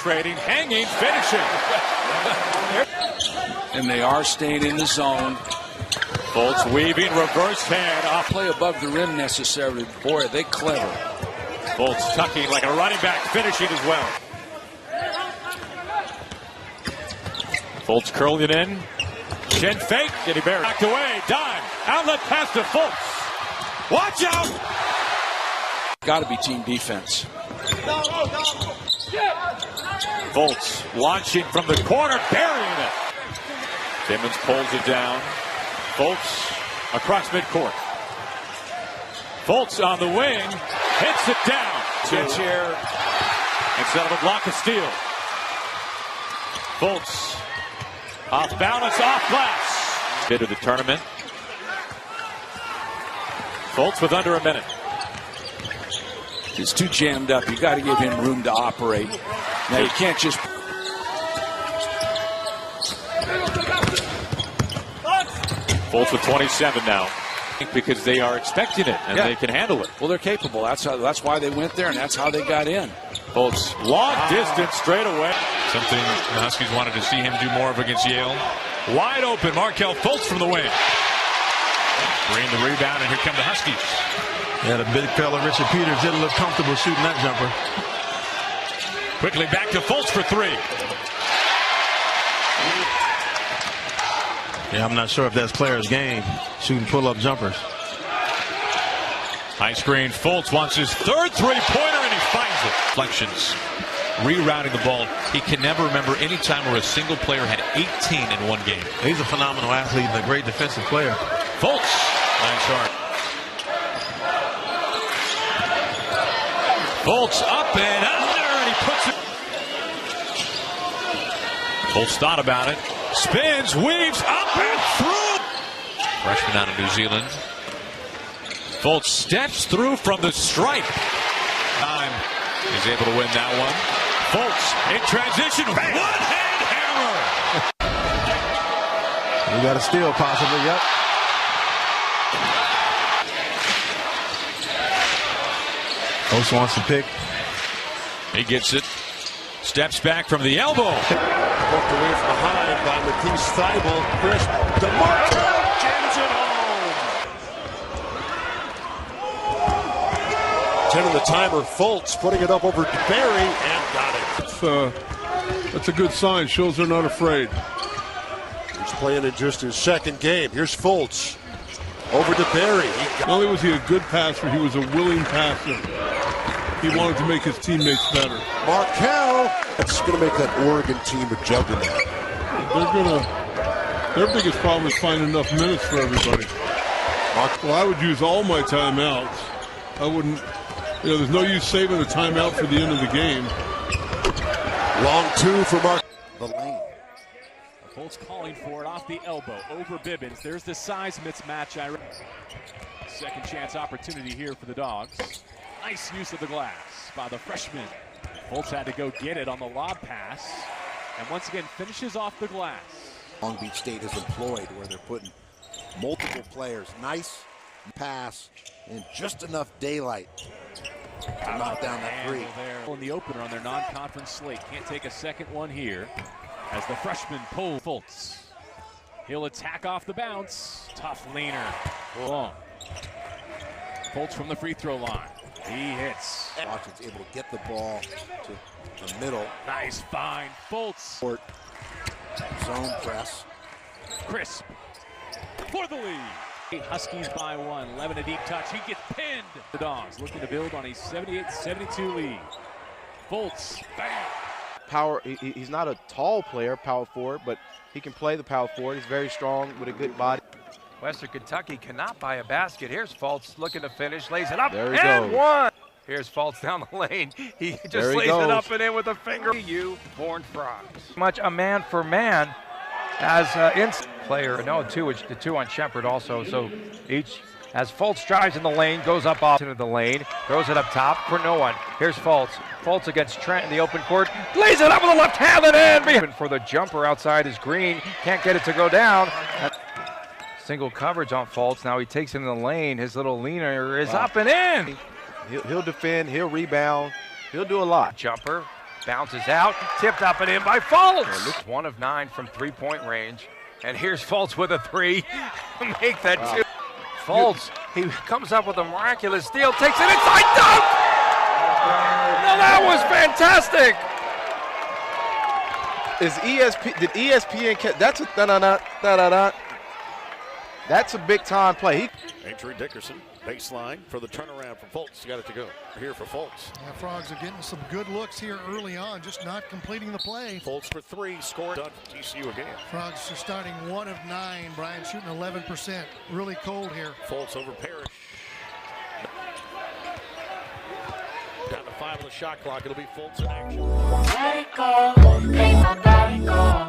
penetrating, hanging, finishing. And they are staying in the zone. Futlz weaving, reverse hand off. Play above the rim necessarily. Boy, are they clever. Futlz tucking like a running back, finishing as well. Futlz curling in. Chin fake. Did he bear it? Backed away. Dime. Outlet pass to Futlz. Watch out! Got to be team defense. Futlz launching from the corner, burying it. Simmons pulls it down. Futlz across midcourt. Futlz on the wing, hits it down. Gets here instead of a block of steal. Futlz off balance, off glass. Bit of the tournament. Futlz with under a minute. It's too jammed up. You got to give him room to operate. Now you can't just. Futlz with 27 now. Because they are expecting it and they can handle it. Well, they're capable. That's why they went there, and that's how they got in. Futlz long distance straight away. Something the Huskies wanted to see him do more of against Yale. Wide open, Markel Futlz from the wing. Bring the rebound, and here come the Huskies. Yeah, the big fella Richard Peters didn't look comfortable shooting that jumper. Quickly back to Futlz for three. Yeah, I'm not sure if that's player's game, shooting pull-up jumpers. High screen, Futlz wants his third three-pointer, and he finds it. Reflections, rerouting the ball. He can never remember any time where a single player had 18 in one game. He's a phenomenal athlete and a great defensive player. Futlz, nice shot. Futlz up and under, and he puts it. Futlz thought about it. Spins, weaves, up and through. Freshman out of New Zealand. Futlz steps through from the stripe. Time is able to win that one. Futlz in transition. One-hand hammer. We got a steal possibly, yep. Coach wants to pick. He gets it. Steps back from the elbow. Walked away from behind by Matisse Thybulle. Chris DeMarco jams it home. 10 on the timer. Futlz putting it up over DeBerry and got it. That's a good sign. Shows they're not afraid. He's playing in just his second game. Here's Futlz over DeBerry. Not only was he a good passer, he was a willing passer. He wanted to make his teammates better. Markel, that's going to make that Oregon team a juggernaut. Their biggest problem is finding enough minutes for everybody. Well, I would use all my timeouts. I wouldn't, there's no use saving a timeout for the end of the game. Long two for Mark. The lane. Futlz calling for it off the elbow over Bibbins. There's the size mismatch. Second chance opportunity here for the Dogs. Nice use of the glass by the freshman. Futlz had to go get it on the lob pass. And once again, finishes off the glass. Long Beach State has employed where they're putting multiple players. Nice pass and just enough daylight to knock down that three. In the opener on their non-conference slate. Can't take a second one here as the freshman pulls Futlz. He'll attack off the bounce. Tough leaner. Long. Futlz from the free throw line. He hits. Washington's able to get the ball to the middle. Nice find. Futlz. Zone press. Crisp for the lead. Huskies by one. 11 a deep touch. He gets pinned. The Dogs looking to build on a 78-72 lead. Futlz. Bam. Power. He's not a tall player, power forward, but he can play the power forward. He's very strong with a good body. Western Kentucky cannot buy a basket. Here's Futlz looking to finish, lays it up, there he and goes. One. Here's Futlz down the lane. He just lays it up and in with a finger. You Horned Frogs. Much a man for man as player. No, the two on Shepard also. So each as Futlz drives in the lane, goes up off into the lane, throws it up top for no one. Here's Futlz. Futlz against Trent in the open court, lays it up with the left hand and in. For the jumper outside is Green. Can't get it to go down. Single coverage on Futlz. Now he takes it in the lane. His little leaner is up and in. He'll defend. He'll rebound. He'll do a lot. Jumper. Bounces out, tipped up and in by Futlz. 1 of 9 from three-point range. And here's Futlz with a 3. Make that 2. Futlz, he comes up with a miraculous steal, takes it inside, dunk! No, that was fantastic! Did ESPN catch? That's a da-da-da. That's a big time play. Andrew Dickerson, baseline for the turnaround from Futlz. Got it to go. Here for Futlz. Yeah, Frogs are getting some good looks here early on, just not completing the play. Futlz for 3, scored. Done for TCU again. Frogs are starting 1 of 9. Brian shooting 11%. Really cold here. Futlz over Parrish. Down to 5 on the shot clock. It'll be Futlz in action. Let it go, make my body go.